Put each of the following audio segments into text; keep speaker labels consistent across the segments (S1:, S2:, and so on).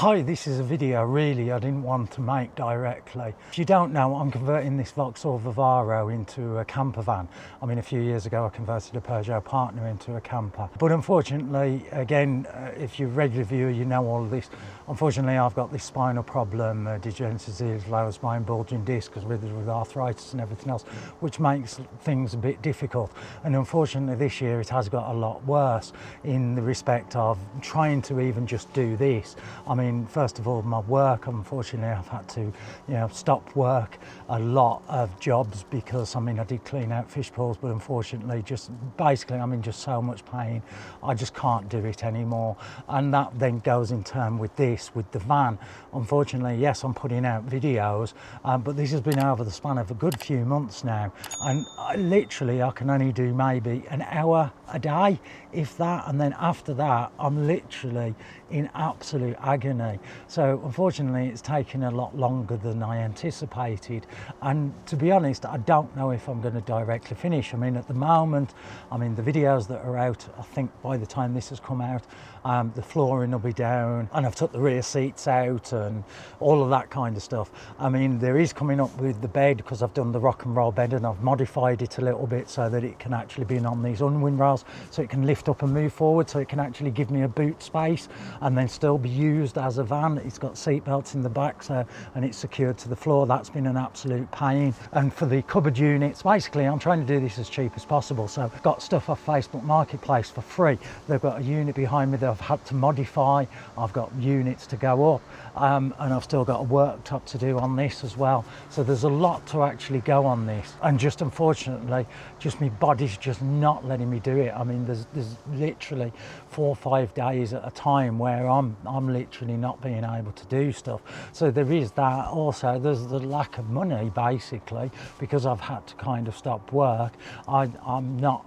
S1: Hi, this is a video really I didn't want to make directly. If you don't know, I'm converting this Vauxhall Vivaro into a campervan. I mean, a few years ago I converted a Peugeot Partner into a camper. But unfortunately, again, if you're a regular viewer, you know all of this. Unfortunately, I've got this spinal problem, degenerative lower spine bulging disc with arthritis and everything else, which makes things a bit difficult. And unfortunately, this year it has got a lot worse in the respect of trying to even just do this. I mean, first of all, my work, unfortunately, I've had to, stop work a lot of jobs because, I did clean out fish pools, but unfortunately, I'm in just so much pain. I just can't do it anymore. And that then goes in turn with the van. Unfortunately, yes, I'm putting out videos, but this has been over the span of a good few months now. And I can only do maybe an hour a day, if that. And then after that, I'm literally in absolute agony. So unfortunately, it's taken a lot longer than I anticipated. And to be honest, I don't know if I'm going to directly finish. At the moment, the videos that are out, I think by the time this has come out, the flooring will be down and I've took the rear seats out and all of that kind of stuff. There is coming up with the bed because I've done the rock and roll bed and I've modified it a little bit so that it can actually be on these unwind rails, so it can lift up and move forward, so it can actually give me a boot space and then still be used as a van. It's got seat belts in the back, and it's secured to the floor. That's been an absolute pain. And for the cupboard units, basically I'm trying to do this as cheap as possible. So I've got stuff off Facebook Marketplace for free. They've got a unit behind me that I've had to modify. I've got units to go up, and I've still got a worktop to do on this as well. So there's a lot to actually go on this, and just unfortunately, my body's just not letting me do it. There's literally 4 or 5 days at a time where I'm literally not being able to do stuff. So there is that. Also, there's the lack of money, basically, because I've had to kind of stop work. I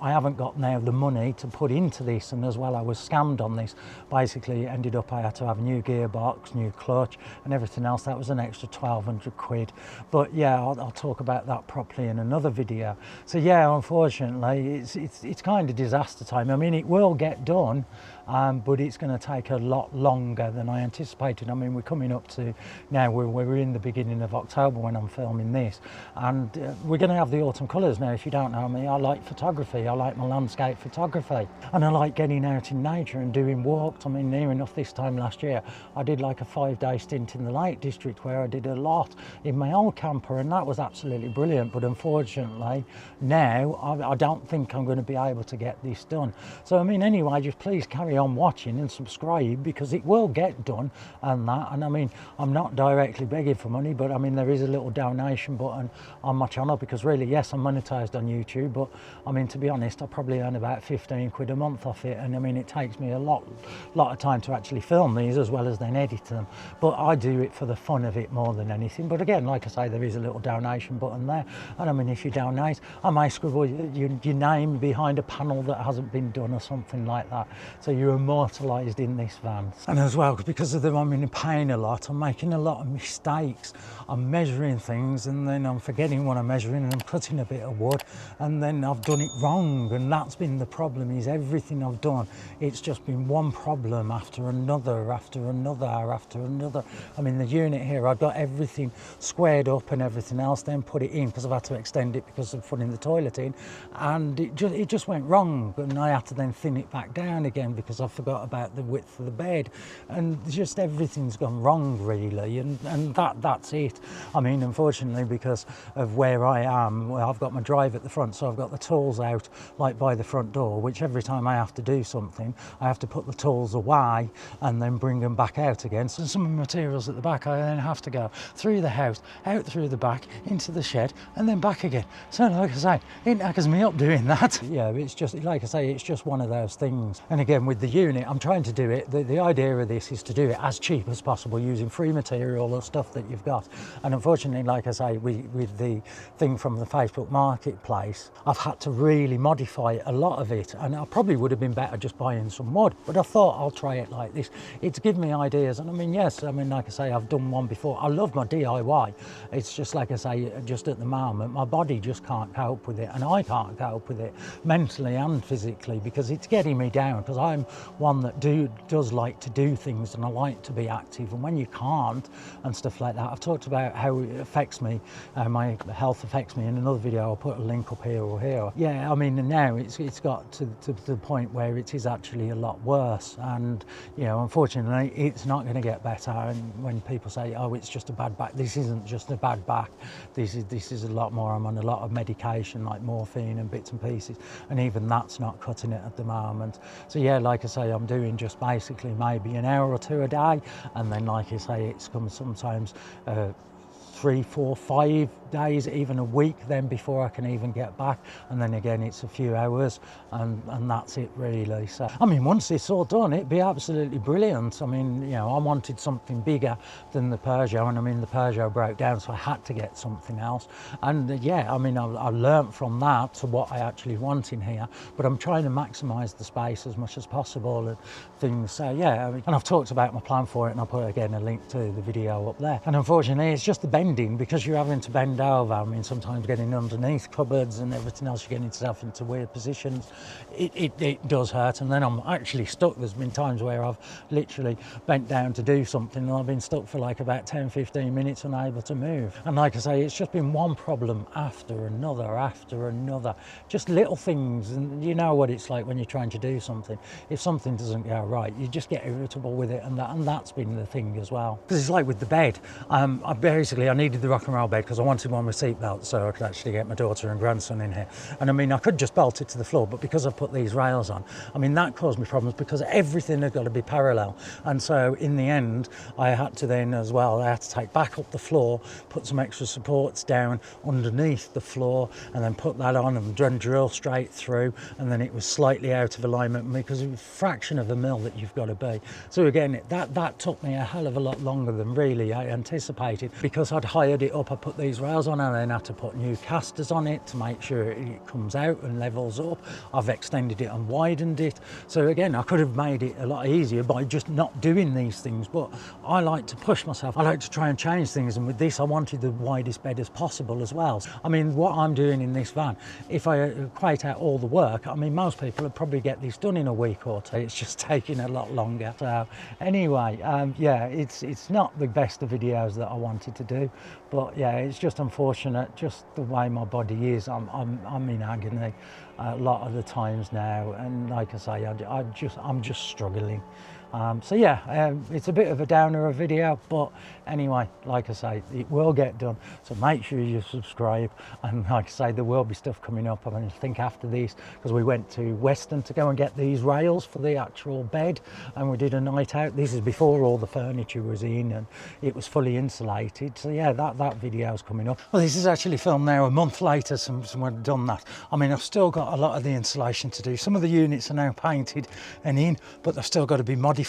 S1: haven't got now the money to put into this, and as well I was scammed on this. Basically, it ended up I had to have a new gearbox, new clutch and everything else. That was an extra 1,200 quid. But yeah, I'll talk about that properly in another video. So yeah, unfortunately, it's kind of disaster time. It will get done, but it's going to take a lot longer than I anticipated. We're coming up to now, we're in the beginning of October when I'm filming this, and we're going to have the autumn colours now. If you don't know me, I like photography. I like my landscape photography, and I like getting out in nature and doing walks. Near enough this time last year, I did like a 5-day stint in the Lake District where I did a lot in my old camper, and that was absolutely brilliant. But unfortunately, now I don't think I'm going to be able to get this done. So anyway, just please carry on watching and subscribe, because it will get done and that. And I'm not directly begging for money, but there is a little donation button on my channel, because really, yes, I'm monetized on YouTube, but to be honest, I probably earn about 15 quid a month off it, and it takes me a lot of time to actually film these as well as then edit them. But I do it for the fun of it more than anything. But again, like I say, there is a little donation button there, and if you donate, I may scribble your name behind a panel that hasn't been done or something like that, so you're immortalised in this van. And as well, because of I'm in pain a lot, I'm making a lot of mistakes. I'm measuring things and then I'm forgetting what I'm measuring, and I'm cutting a bit of wood and then I've done it wrong, and that's been the problem. Is everything I've done, it's just been one problem after another, after another, after another. The unit here, I've got everything squared up and everything else, then put it in because I've had to extend it because of putting the toilet in, and it just went wrong, and I had to then thin it back down again because I forgot about the width of the bed, and just everything's gone wrong really, and that's it. Unfortunately, because of where I am, I've got my drive at the front, so I've got the tools out like by the front door, which every time I have to do something, I have to put the tools away and then bring them back out again. So some of the materials at the back, I then have to go through the house, out through the back, into the shed, and then back again. So like I say, it knackers me up doing that. Yeah, it's just, like I say, it's just one of those things. And again, with the unit, I'm trying to do it, the idea of this is to do it as cheap as possible using free material or stuff that you've got. And unfortunately, like I say, with the thing from the Facebook Marketplace, I've had to really modify a lot of it, and I probably would have been better just buying some wood, but I thought I'll try it like this. It's given me ideas, and yes, like I say, I've done one before. I love my DIY. It's just like I say, just at the moment, my body just can't cope with it, and I can't cope with it mentally and physically, because it's getting me down, because I'm one that does like to do things, and I like to be active, and when you can't and stuff like that, I've talked about how it affects me, my health affects me in another video. I'll put a link up here or here. Yeah, I mean, now it's got to the point where it is actually a lot worse, and you know, unfortunately it's not going to get better. And when people say, oh, it's just a bad back, this isn't just a bad back, this is a lot more. I'm on a lot of medication like morphine and bits and pieces, and even that's not cutting it at the moment. So yeah, like I say, I'm doing just basically maybe an hour or two a day, and then like I say, it's come sometimes 3, 4, 5 days, even a week then before I can even get back, and then again it's a few hours, and that's it really. So I mean, once it's all done, it'd be absolutely brilliant. I mean, you know, I wanted something bigger than the Peugeot, and I mean, the Peugeot broke down, so I had to get something else. And yeah, I mean, I learnt from that to what I actually want in here, but I'm trying to maximise the space as much as possible and things. So yeah, I mean, and I've talked about my plan for it, and I'll put again a link to the video up there. And unfortunately, it's just the bending, because you're having to bend over. I mean, sometimes getting underneath cupboards and everything else, you're getting yourself into weird positions. It does hurt, and then I'm actually stuck. There's been times where I've literally bent down to do something, and I've been stuck for like about 10-15 minutes unable to move. And like I say, it's just been one problem after another, just little things. And you know what it's like when you're trying to do something. If something doesn't go right, you just get irritable with it, and that's been the thing as well. Because it's like with the bed, I needed the rock and roll bed because I wanted one with seat belts, so I could actually get my daughter and grandson in here. And I mean, I could just bolt it to the floor, but because I've put these rails on, I mean, that caused me problems because everything had got to be parallel. And so in the end, I had to then as well, I had to take back up the floor, put some extra supports down underneath the floor, and then put that on and then drill straight through. And then it was slightly out of alignment because it was a fraction of a mil that you've got to be. So again, that took me a hell of a lot longer than really I anticipated, because I'd hired it up. I put these rails on, and then had to put new casters on it to make sure it comes out and levels up. I've extended it and widened it. So again, I could have made it a lot easier by just not doing these things, but I like to push myself. I like to try and change things, and with this I wanted the widest bed as possible as well. I mean, what I'm doing in this van, if I equate out all the work, I mean, most people would probably get this done in a week or two. It's just taking a lot longer. So anyway, yeah, it's not the best of videos that I wanted to do, but yeah, it's just unfortunate, just the way my body is. I'm in agony a lot of the times now, and like I say, I'm just struggling. So yeah, it's a bit of a downer of video, but anyway, like I say, it will get done. So make sure you subscribe, and like I say, there will be stuff coming up. I mean, I think after these, because we went to Weston to go and get these rails for the actual bed, and we did a night out. This is before all the furniture was in and it was fully insulated. So yeah, that video is coming up. Well, this is actually filmed now a month later, someone done that. I mean, I've still got a lot of the insulation to do. Some of the units are now painted and in, but they've still got to be modified.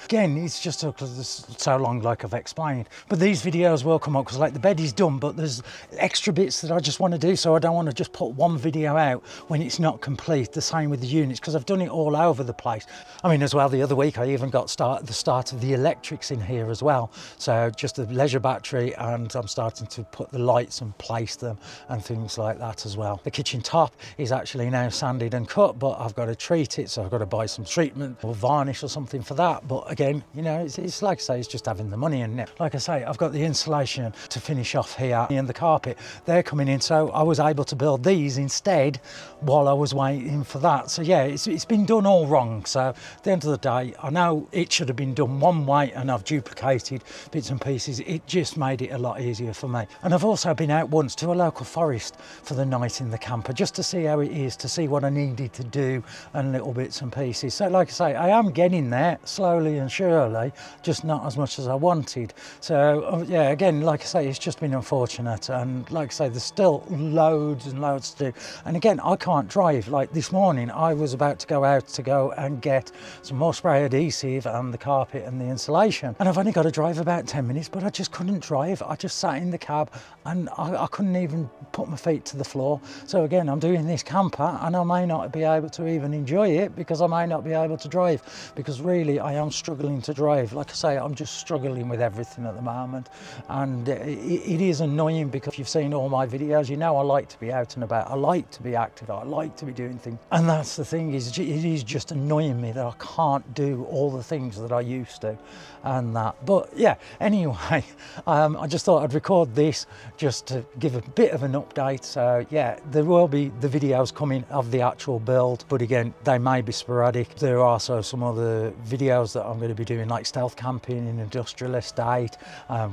S1: Again, it's just so long, like I've explained. But these videos will come up, because like the bed is done, but there's extra bits that I just want to do, so I don't want to just put one video out when it's not complete. The same with the units, because I've done it all over the place. I mean, as well, the other week I even got the start of the electrics in here as well. So just the leisure battery, and I'm starting to put the lights and place them and things like that as well. The kitchen top is actually now sanded and cut, but I've got to treat it, so I've got to buy some treatment or varnish or something for that. But again, you know, it's like I say, it's just having the money in it. Like I say, I've got the insulation to finish off here, and the carpet, they're coming in, so I was able to build these instead while I was waiting for that. So yeah, it's been done all wrong. So at the end of the day, I know it should have been done one way, and I've duplicated bits and pieces. It just made it a lot easier for me. And I've also been out once to a local forest for the night in the camper, just to see how it is, to see what I needed to do and little bits and pieces. So like I say, I am getting there slowly and surely, just not as much as I wanted. So yeah, again, like I say, it's just been unfortunate, and like I say, there's still loads and loads to do. And again, I can't drive. Like this morning, I was about to go out to go and get some more spray adhesive and the carpet and the insulation, and I've only got to drive about 10 minutes, but I just couldn't drive. I just sat in the cab, and I couldn't even put my feet to the floor. So again, I'm doing this camper, and I may not be able to even enjoy it, because I may not be able to drive, because really really, I am struggling to drive. Like I say, I'm just struggling with everything at the moment, and it is annoying because if you've seen all my videos, you know I like to be out and about. I like to be active. I like to be doing things, and that's the thing, is it is just annoying me that I can't do all the things that I used to, and that. But yeah, anyway, I just thought I'd record this just to give a bit of an update. So yeah, there will be the videos coming of the actual build, but again, they may be sporadic. There are also some other videos that I'm going to be doing, like stealth camping in an industrial estate.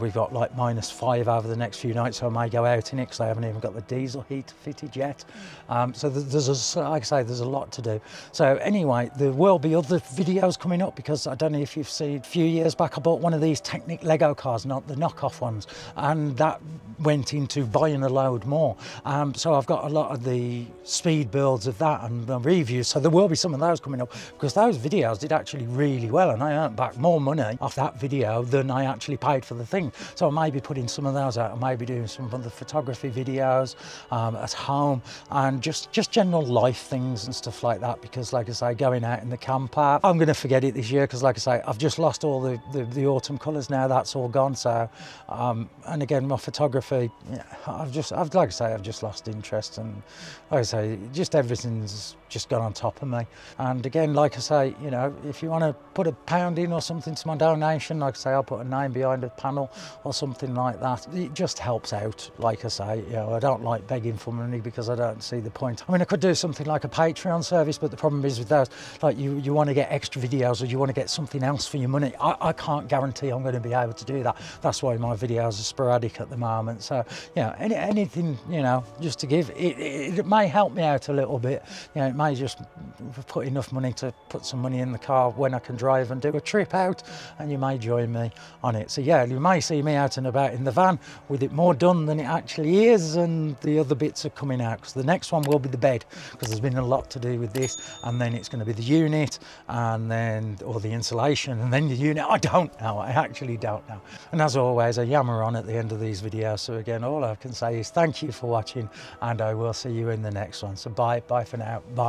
S1: We've got like -5 over the next few nights, so I may go out in it because I haven't even got the diesel heat fitted yet. So like I say, there's a lot to do. So anyway, there will be other videos coming up, because I don't know if you've seen, a few years back I bought one of these Technic Lego cars, not the knockoff ones, and that went into buying a load more. So I've got a lot of the speed builds of that and the reviews, so there will be some of those coming up, because those videos did actually really well, and I earned back more money off that video than I actually paid for the thing. So I may be putting some of those out. I may be doing some of the photography videos at home, and just general life things and stuff like that, because like I say, going out in the camper, I'm going to forget it this year, because like I say, I've just lost all the autumn colours now. That's all gone. So and again, my photography, yeah, I've like I say, I've just lost interest, and like I say, just everything's just gone on top of me. And again, like I say, you know, if you want to put £1 in or something to my donation, like I say, I'll put a name behind a panel or something like that. It just helps out. Like I say, you know, I don't like begging for money, because I don't see the point. I mean, I could do something like a Patreon service, but the problem is with those, like you want to get extra videos, or you want to get something else for your money. I can't guarantee I'm going to be able to do that. That's why my videos are sporadic at the moment. So, you know, anything, you know, just to give, it may help me out a little bit. You know, it may just put enough money to put some money in the car when I can drive and do a trip out, and you may join me on it. So yeah, you may see me out and about in the van with it more done than it actually is, and the other bits are coming out, because the next one will be the bed, because there's been a lot to do with this, and then it's going to be the unit, and then, or the insulation, and then the unit. I don't know, I actually don't know. And as always, I yammer on at the end of these videos. So again, all I can say is thank you for watching, and I will see you in the next one. So bye for now. Bye.